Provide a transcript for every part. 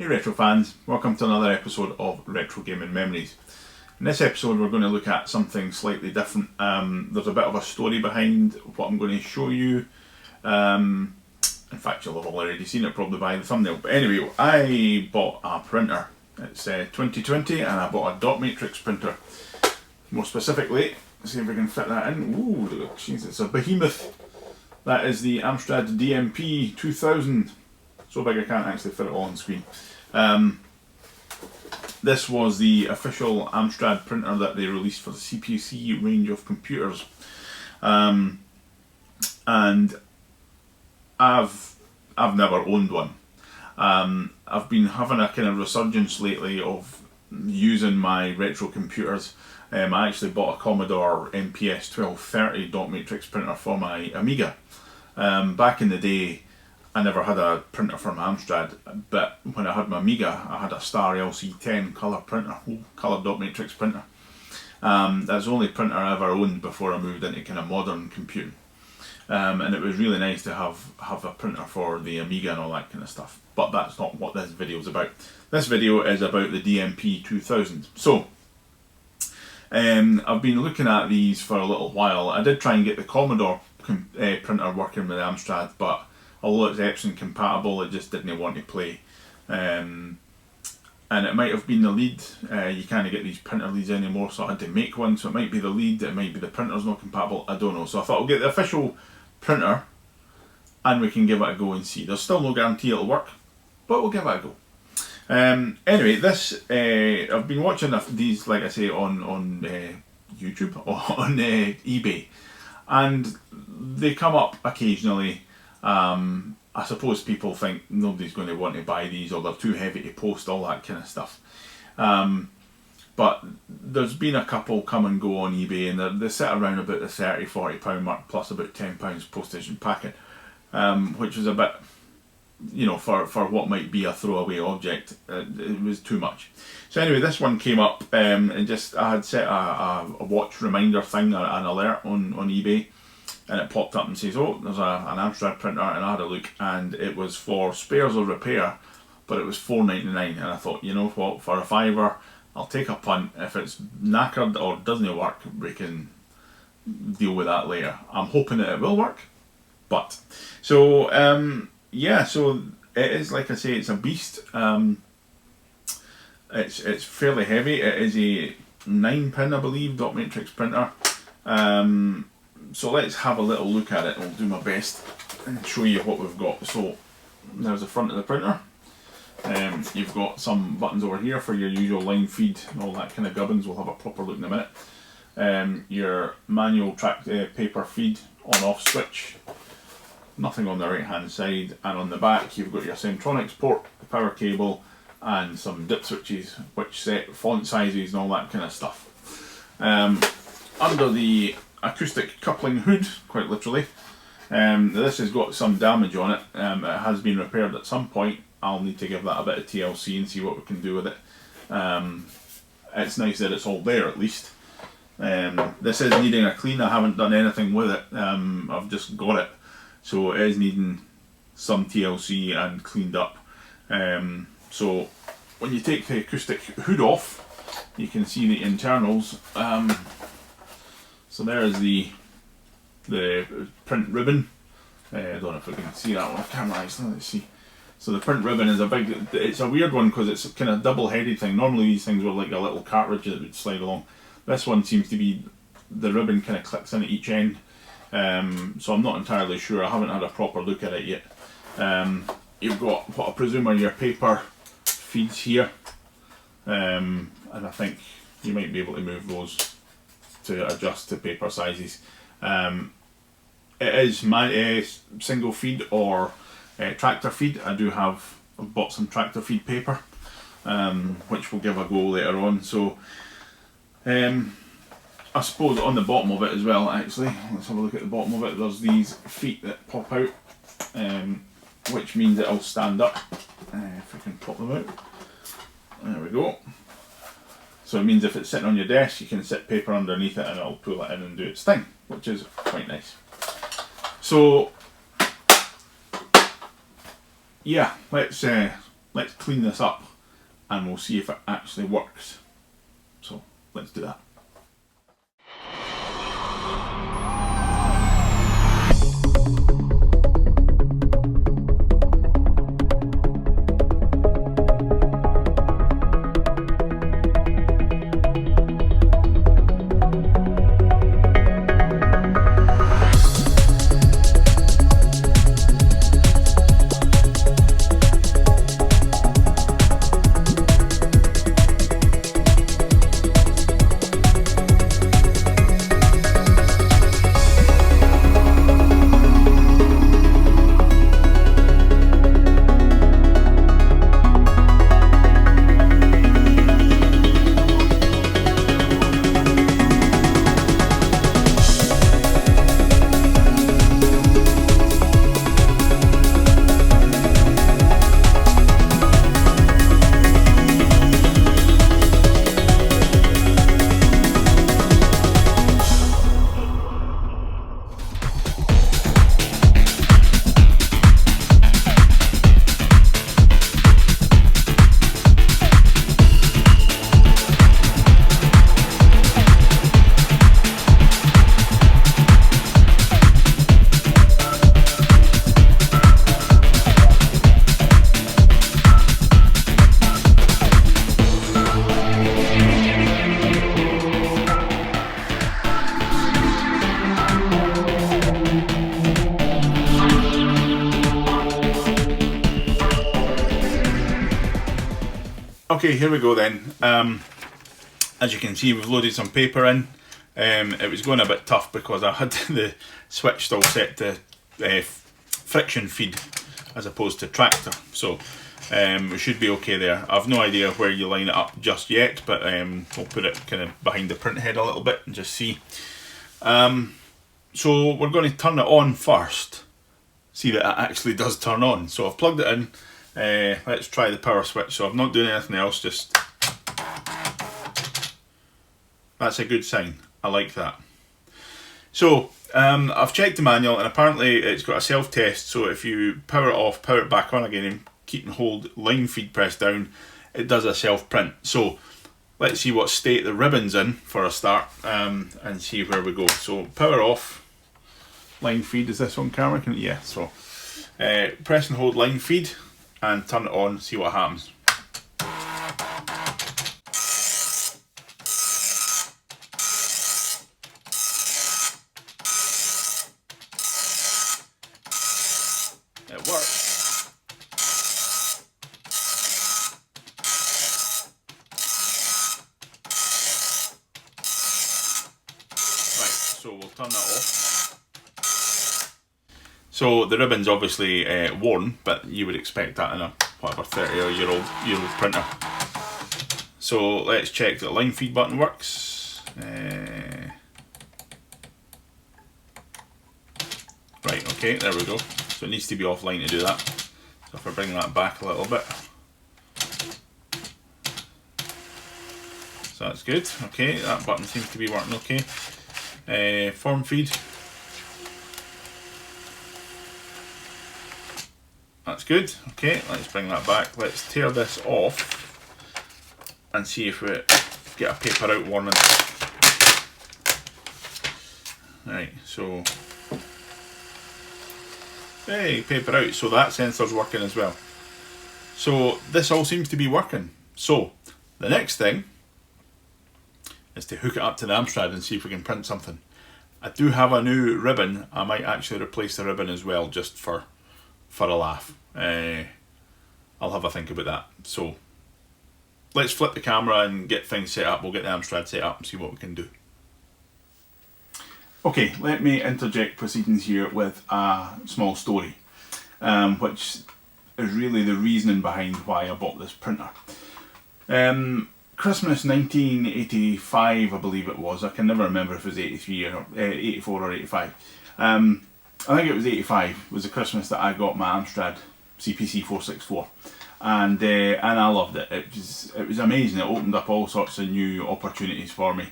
Hey retro fans, welcome to another episode of Retro Gaming Memories. In this episode we're going to look at something slightly different. There's a bit of a story behind what I'm going to show you. In fact, you'll have already seen it probably by the thumbnail. But anyway, I bought a printer. It's 2020 and I bought a dot matrix printer. More specifically, let's see if we can fit that in. Ooh, jeez, it's a behemoth. That is the Amstrad DMP-2000. So big I can't actually fit it all on screen. This was the official Amstrad printer that they released for the CPC range of computers. And I've never owned one. I've been having a kind of resurgence lately of using my retro computers. I actually bought a Commodore MPS 1230 dot matrix printer for my Amiga. Back in the day, I never had a printer from Amstrad, but when I had my Amiga, I had a Star LC10 colour printer, colour dot matrix printer. That's the only printer I ever owned before I moved into kind of modern computing. And it was really nice to have a printer for the Amiga and all that kind of stuff. But that's not what this video is about. This video is about the DMP-2000. So, I've been looking at these for a little while. I did try and get the Commodore printer working with Amstrad, but although it's Epson compatible, it just didn't want to play. And it might have been the lead. You can't get these printer leads anymore, so I had to make one. So it might be the lead, it might be the printer's not compatible, I don't know. So I thought I'll get the official printer and we can give it a go and see. There's still no guarantee it'll work, but we'll give it a go. Anyway, this I've been watching these, like I say, on YouTube, on eBay, and they come up occasionally. I suppose people think nobody's going to want to buy these, or they're too heavy to post, all that kind of stuff. But there's been a couple come and go on eBay, and they sit around about the £30–40 mark, plus about £10 postage and packing, which was a bit, you know, for what might be a throwaway object, it was too much. So anyway, this one came up, and I had set a watch reminder thing, an alert on eBay. And it popped up and says, oh, there's an Amstrad printer, and I had a look, and it was for spares or repair, but it was $4.99, and I thought, you know what, for a fiver, I'll take a punt. If it's knackered or doesn't work, we can deal with that later. I'm hoping that it will work, but, so, yeah, so it is, like I say, it's a beast. It's fairly heavy. It is a 9-pin, I believe, dot matrix printer. So let's have a little look at it. I'll do my best and show you what we've got. So there's the front of the printer. You've got some buttons over here for your usual line feed and all that kind of gubbins. We'll have a proper look in a minute. Your manual track paper feed on off switch. Nothing on the right hand side, and on the back you've got your Centronics port, the power cable, and some dip switches which set font sizes and all that kind of stuff. Under the acoustic coupling hood, quite literally, this has got some damage on it. It has been repaired at some point. I'll need to give that a bit of TLC and see what we can do with it. It's nice that it's all there at least. This is needing a clean. I haven't done anything with it. I've just got it, so it is needing some TLC and cleaned up. So when you take the acoustic hood off, you can see the internals. So there's the print ribbon. I don't know if we can see that on camera actually, let's see. So the print ribbon is it's a weird one because it's a kind of double-headed thing. Normally these things were like a little cartridge that would slide along. This one seems to be, the ribbon kind of clicks in at each end. So I'm not entirely sure, I haven't had a proper look at it yet. You've got what I presume are your paper feeds here. And I think you might be able to move those to adjust to paper sizes. It is my single feed or tractor feed. I've bought some tractor feed paper, which we'll give a go later on. So I suppose on the bottom of it as well, actually, let's have a look at the bottom of it. There's these feet that pop out, which means it'll stand up. If we can pop them out, there we go. So it means if it's sitting on your desk, you can sit paper underneath it and it'll pull it in and do its thing, which is quite nice. So yeah, let's let's clean this up and we'll see if it actually works. So let's do that. Okay, here we go then. As you can see, we've loaded some paper in. It was going a bit tough because I had the switch still set to friction feed as opposed to tractor, so we should be okay there. I've no idea where you line it up just yet, but we'll put it kind of behind the print head a little bit and just see. So we're going to turn it on first, see that it actually does turn on. So I've plugged it in. Let's try the power switch. So I'm not doing anything else, just that's a good sign. I like that. So I've checked the manual and apparently it's got a self-test, so if you power it off, power it back on again and keep and hold line feed pressed down, it does a self-print. So let's see what state the ribbon's in for a start, and see where we go. So power off, line feed, is this on camera? Yeah, so press and hold line feed and turn it on, see what happens. It works. Right, so we'll turn that off. So the ribbon's obviously worn, but you would expect that in a whatever 30-year-old printer. So let's check that the line feed button works. Right, okay, there we go. So it needs to be offline to do that. So if I bring that back a little bit. So that's good. Okay, that button seems to be working okay. Form feed. That's good. Okay, let's bring that back. Let's tear this off and see if we get a paper out warning. Right, so hey, paper out. So that sensor's working as well. So this all seems to be working. So the next thing is to hook it up to the Amstrad and see if we can print something. I do have a new ribbon. I might actually replace the ribbon as well, just for a laugh. I'll have a think about that. So let's flip the camera and get things set up. We'll get the Amstrad set up and see what we can do. Okay, let me interject proceedings here with a small story, which is really the reasoning behind why I bought this printer. Christmas 1985, I believe it was. I can never remember if it was 83 or 84 or 85. I think it was 85 was the Christmas that I got my Amstrad CPC 464, and I loved it. It was amazing. It opened up all sorts of new opportunities for me.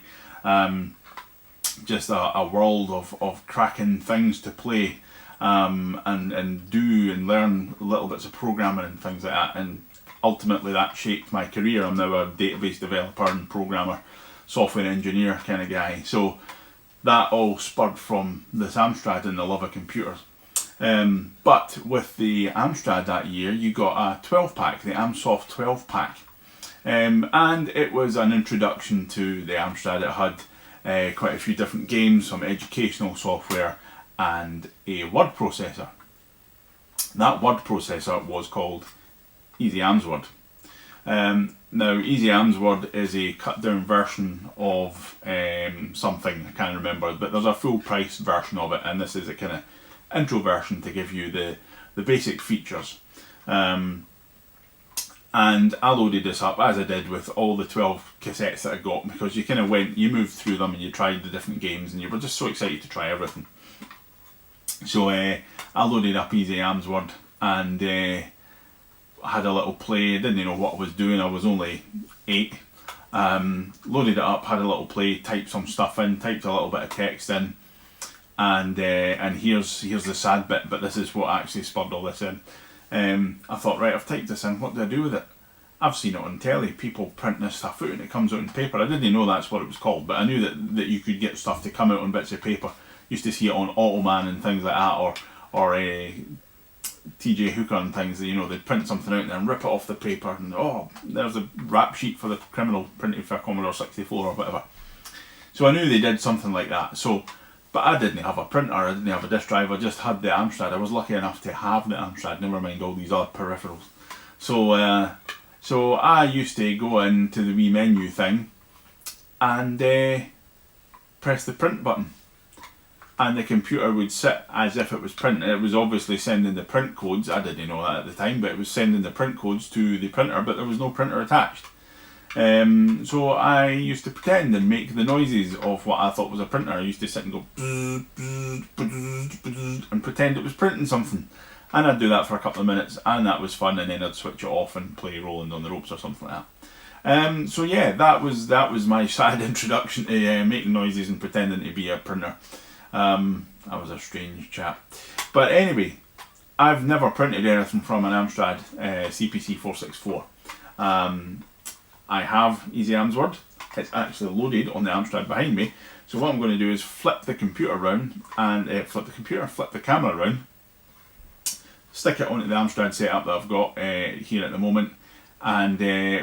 Just a world of cracking things to play, and do and learn little bits of programming and things like that. And ultimately that shaped my career. I'm now a database developer and programmer, software engineer kind of guy. So that all spurred from this Amstrad and the love of computers. But with the Amstrad that year, you got a 12 pack, the Amsoft 12 pack. And it was an introduction to the Amstrad. It had quite a few different games, some educational software, and a word processor. That word processor was called Easy Amsword. Now, Easy Amsword is a cut down version of something, I can't remember, but there's a full price version of it, and this is a kind of intro version to give you the basic features. And I loaded this up, as I did with all the 12 cassettes that I got, because you kind of you moved through them and you tried the different games and you were just so excited to try everything. So I loaded up Easy Amsword and had a little play. Didn't know what I was doing, I was only 8. Loaded it up, had a little play, typed some stuff in, typed a little bit of text in, and here's the sad bit, but this is what actually spurred all this in. I thought, right, I've typed this in, what do I do with it? I've seen it on telly, people print this stuff out and it comes out in paper. I didn't know that's what it was called, but I knew that you could get stuff to come out on bits of paper. Used to see it on Automan and things like that, or TJ Hooker and things, they'd print something out and then rip it off the paper and there's a rap sheet for the criminal printed for Commodore 64 or whatever. So I knew they did something like that. But I didn't have a printer, I didn't have a disk drive, I just had the Amstrad. I was lucky enough to have the Amstrad, never mind all these other peripherals. So I used to go into the wee menu thing and press the print button. And the computer would sit as if it was printing. It was obviously sending the print codes. I didn't know that at the time, but it was sending the print codes to the printer, but there was no printer attached. So I used to pretend and make the noises of what I thought was a printer. I used to sit and go bzz, bzz, bzz, bzz, and pretend it was printing something. And I'd do that for a couple of minutes, and that was fun, and then I'd switch it off and play Rolling on the Ropes or something like that. So yeah, that was my sad introduction to making noises and pretending to be a printer. I was a strange chap. But anyway, I've never printed anything from an Amstrad CPC 464. I have Easy Amsword. It's actually loaded on the Amstrad behind me. So what I'm going to do is flip the computer around and flip the camera around, stick it onto the Amstrad setup that I've got here at the moment, and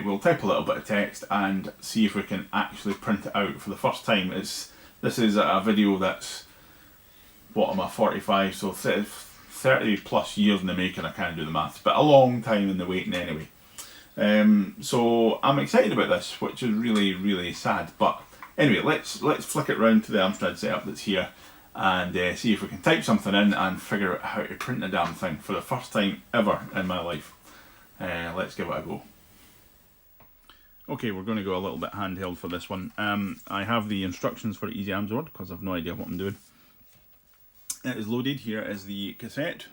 we'll type a little bit of text and see if we can actually print it out for the first time. This is a video that's, what am I, 45, so 30 plus years in the making. I can't do the maths, but a long time in the waiting anyway. So I'm excited about this, which is really, really sad. But anyway, let's flick it round to the Amstrad setup that's here and see if we can type something in and figure out how to print a damn thing for the first time ever in my life. Let's give it a go. Okay, we're going to go a little bit handheld for this one. I have the instructions for Easy Amsword because I've no idea what I'm doing. It is loaded. Here is the cassette.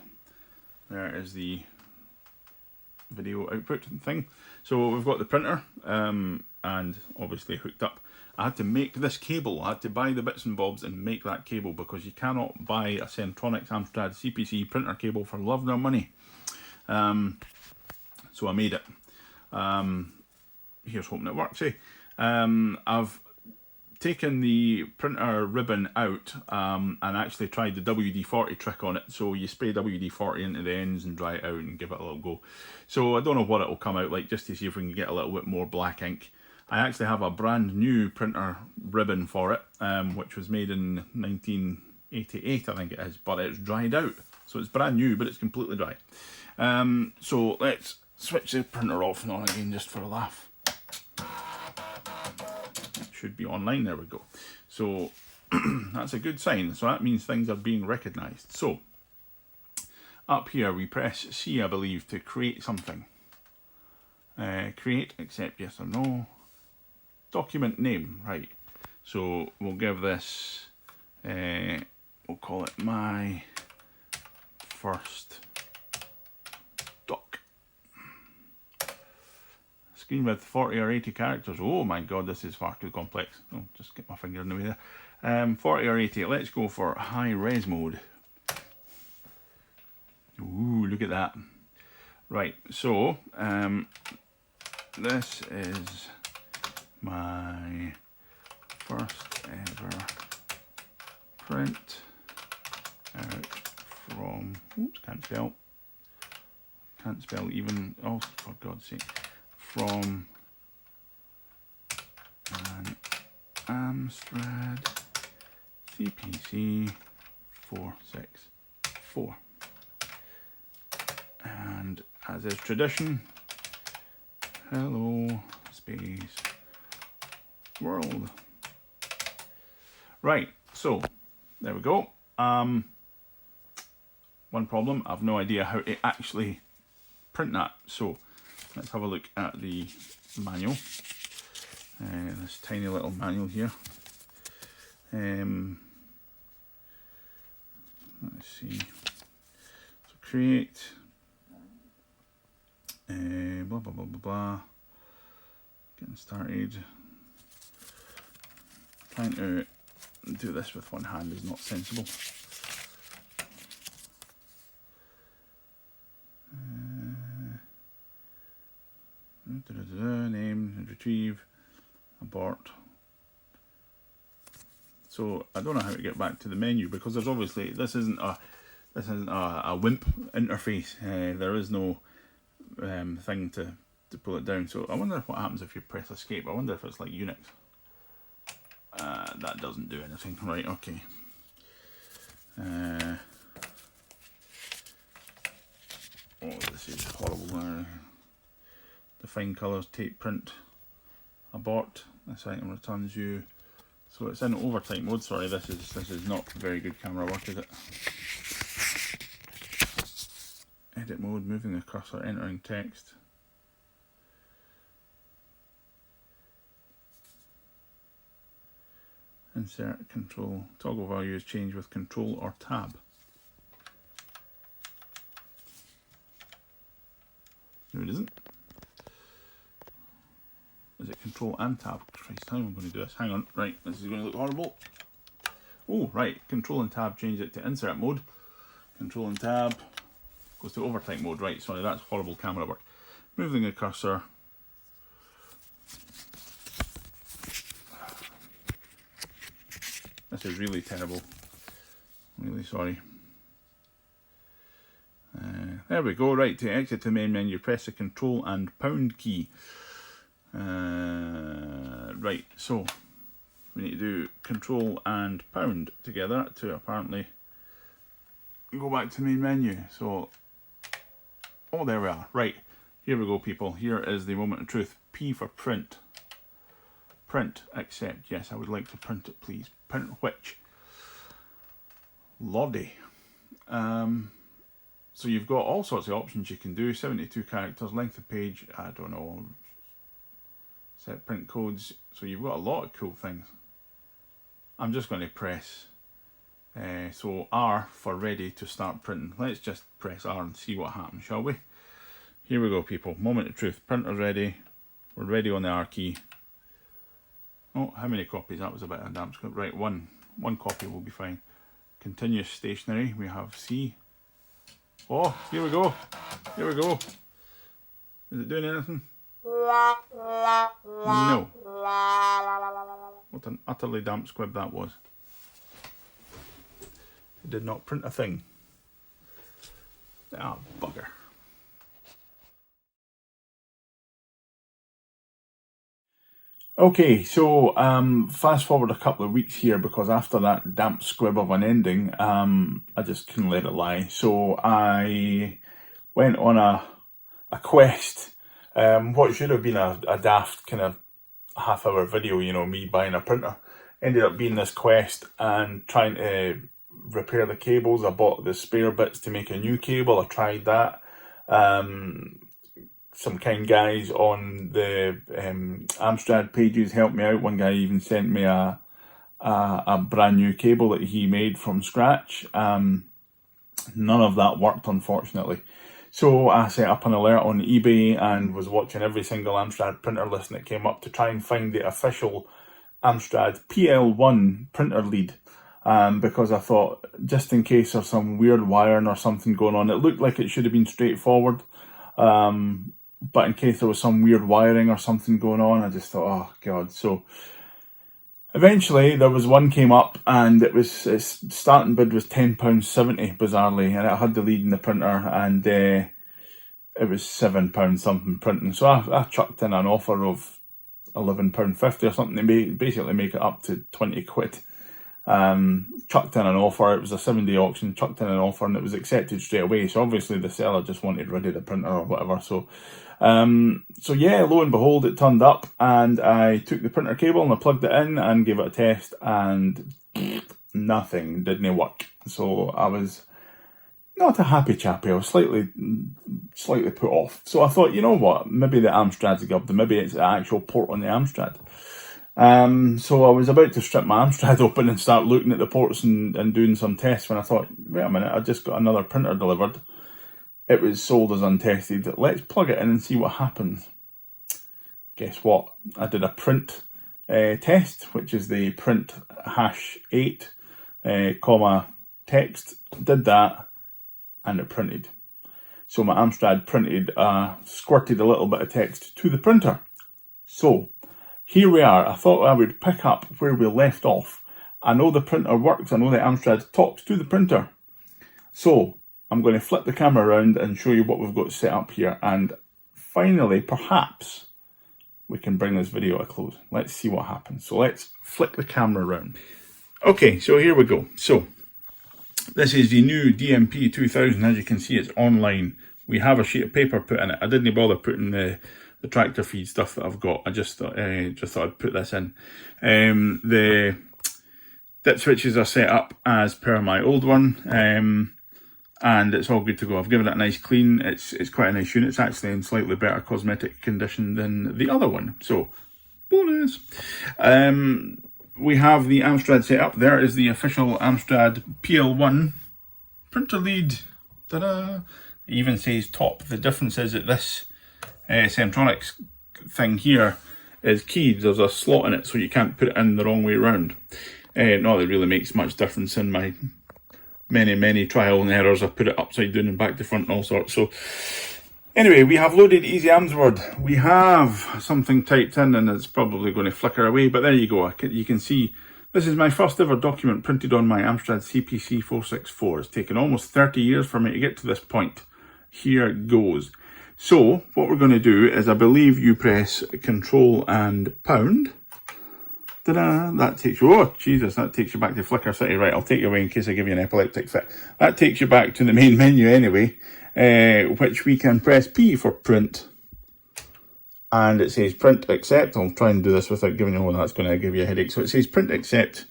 There is the video output thing. So we've got the printer and obviously hooked up. I had to make this cable. I had to buy the bits and bobs and make that cable because you cannot buy a Centronics Amstrad CPC printer cable for love nor money. So I made it. Here's hoping it works. I've taken the printer ribbon out and actually tried the WD-40 trick on it. So you spray WD-40 into the ends and dry it out and give it a little go. So I don't know what it will come out like, just to see if we can get a little bit more black ink. I actually have a brand new printer ribbon for it, which was made in 1988, I think it is, but it's dried out. So it's brand new, but it's completely dry. So let's switch the printer off and on again just for a laugh. Should be online, there we go. So that's a good sign, so that means things are being recognized. So up here we press C, I believe, to create something. Create, accept, yes or no. Document name, right. So we'll give this, we'll call it my first doc. Screen width 40 or 80 characters. Oh my god, this is far too complex. Oh, just get my finger in the way there. 40 or 80. Let's go for high res mode. Ooh, look at that. Right, so this is my first ever print out from, oops, can't spell even, oh for God's sake, from an Amstrad CPC 464. And as is tradition, hello space world. Right, so there we go. One problem, I've no idea how to actually print that. So let's have a look at the manual. This tiny little manual here. Let's see. So create. Blah blah blah blah blah. Getting started. Trying to do this with one hand is not sensible. Name, retrieve, abort. So I don't know how to get back to the menu because there's obviously this isn't a WIMP interface. There is no thing to pull it down. So I wonder what happens if you press escape. I wonder if it's like Unix. That doesn't do anything. Right, okay. Oh, this is horrible. Define colours, tape print, abort. This item returns you. So it's in overtype mode. Sorry, this is not very good camera work, is it? Edit mode, moving the cursor, entering text. Insert, control, toggle values change with control or tab. No, it isn't. Is it control and tab? Christ, how am I going to do this? Hang on, right, this is going to look horrible. Oh, right, control and tab change it to insert mode. Control and tab goes to overtype mode. Right, sorry, that's horrible camera work. Moving the cursor. This is really terrible. Really sorry. There we go. Right, to exit the main menu, press the control and pound key. Right, so we need to do control and pound together to apparently go back to the main menu. So, oh, there we are. Right, here we go, people. Here is the moment of truth. P for print. Print, accept. Yes, I would like to print it, please. Print which? Lordy. So you've got all sorts of options you can do. 72 characters, length of page, I don't know. Set print codes. So you've got a lot of cool things. I'm just going to press so R for ready to start printing. Let's just press R and see what happens, shall we? Here we go, people. Moment of truth. Printer's ready. We're ready on the R key. Oh, how many copies? That was a bit of a damp script. Right, one copy will be fine. Continuous stationary. We have C. Oh, here we go. Here we go. Is it doing anything? No. What an utterly damp squib that was. It did not print a thing. Ah, bugger. Okay, so fast forward a couple of weeks here because after that damp squib of an ending, I just couldn't let it lie. So I went on a quest. What should have been a daft kind of half-hour video, you know, me buying a printer, ended up being this quest and trying to repair the cables. I bought the spare bits to make a new cable. I tried that. Some kind guys on the Amstrad pages helped me out. One guy even sent me a brand new cable that he made from scratch. None of that worked, unfortunately. So I set up an alert on eBay and was watching every single Amstrad printer listing that came up to try and find the official Amstrad PL1 printer lead. Because I thought, just in case there's some weird wiring or something going on, it looked like it should have been straightforward. but in case there was some weird wiring or something going on, I just thought, oh god. So eventually there was one came up, and its starting bid was £10.70, bizarrely, and it had the lead in the printer, and it was £7 something printing. So I chucked in an offer of £11.50 or something to basically make it up to 20 quid. Chucked in an offer. It was a 7-day auction. Chucked in an offer, and it was accepted straight away. So obviously the seller just wanted rid of the printer or whatever. So yeah, lo and behold, it turned up, and I took the printer cable and I plugged it in and gave it a test, and nothing didn't work. So I was not a happy chappy. I was slightly put off. So I thought, you know what? Maybe the Amstrad's gubbed. Maybe it's the actual port on the Amstrad. So I was about to strip my Amstrad open and start looking at the ports and doing some tests, when I thought, wait a minute, I just got another printer delivered. It was sold as untested. Let's plug it in and see what happens. Guess what? I did a print test, which is the print #8, comma text. Did that, and it printed. So my Amstrad printed, squirted a little bit of text to the printer. So here we are. I thought I would pick up where we left off. I know the printer works. I know the Amstrad talks to the printer. So I'm going to flip the camera around and show you what we've got set up here. And finally, perhaps, we can bring this video to a close. Let's see what happens. So let's flick the camera around. Okay, so here we go. So this is the new DMP-2000. As you can see, it's online. We have a sheet of paper put in it. I didn't bother putting the tractor feed stuff that I've got. I just thought I'd put this in. The dip switches are set up as per my old one, and it's all good to go. I've given it a nice clean. It's quite a nice unit. It's actually in slightly better cosmetic condition than the other one, so bonus. We have the Amstrad set up. There is the official Amstrad PL1 printer lead. Ta-da! It even says top. The difference is that this Centronics thing here is keyed. There's a slot in it, so you can't put it in the wrong way around. Not that it really makes much difference in my many trial and errors. I put it upside down and back to front and all sorts. So anyway, we have loaded Easy Amsword. We have something typed in, and it's probably going to flicker away, but there you go. You can see this is my first ever document printed on my Amstrad CPC 464. It's taken almost 30 years for me to get to this point. Here goes. So what we're going to do is, I believe you press Control and pound. Ta-da! That takes you, oh Jesus, that takes you back to Flickr City. Right, I'll take you away in case I give you an epileptic fit. That takes you back to the main menu anyway, which we can press P for print. And it says print accept. I'll try and do this without giving you one, that's going to give you a headache. So it says print accept,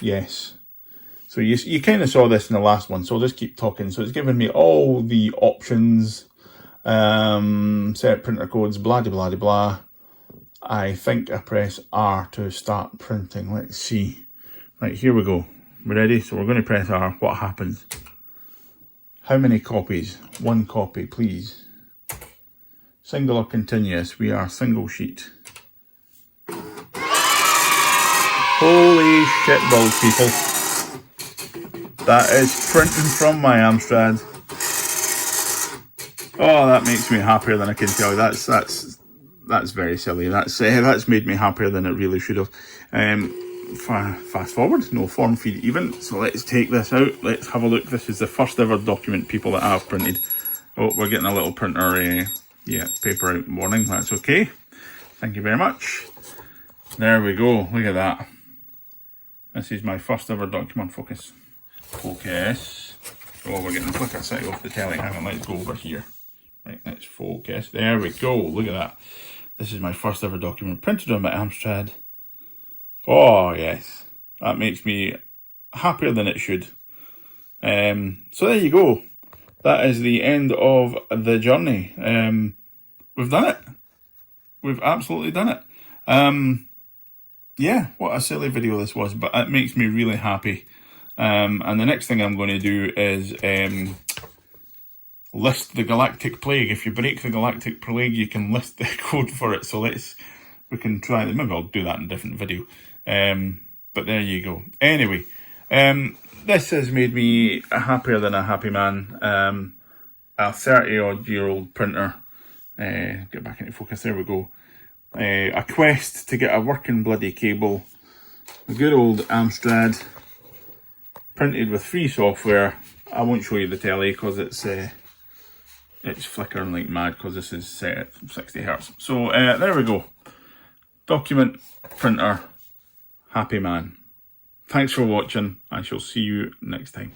yes. So you kind of saw this in the last one, so I'll just keep talking. So it's giving me all the options, set printer codes, blah de blah de blah. I think I press R to start printing. Let's see. Right, here we go. We're ready? So we're going to press R. What happens? How many copies? One copy, please. Single or continuous? We are single sheet. Holy shit balls, people. That is printing from my Amstrad. Oh, that makes me happier than I can tell you. That's very silly. That's made me happier than it really should have. Fast forward, no form feed even. So let's take this out. Let's have a look. This is the first ever document, people, that I've printed. Oh, we're getting a little printer, paper out warning. That's okay. Thank you very much. There we go. Look at that. This is my first ever document. Focus. Focus. Oh, we're getting Flickr City off the telly. Hang on, let's go over here. Right, let's focus. There we go. Look at that. This is my first ever document printed on my Amstrad. Oh, yes. That makes me happier than it should. So there you go. That is the end of the journey. We've done it. We've absolutely done it. Yeah, what a silly video this was, but it makes me really happy. And the next thing I'm going to do is list the Galactic Plague. If you break the Galactic Plague, you can list the code for it. So we can try that. Maybe I'll do that in a different video. But there you go. Anyway, this has made me happier than a happy man. a 30-odd-year-old printer. Get back into focus, there we go. A quest to get a working bloody cable. A good old Amstrad, printed with free software. I won't show you the telly because it's flickering like mad because this is set at 60 Hz. So there we go. Document printer, happy man. Thanks for watching. I shall see you next time.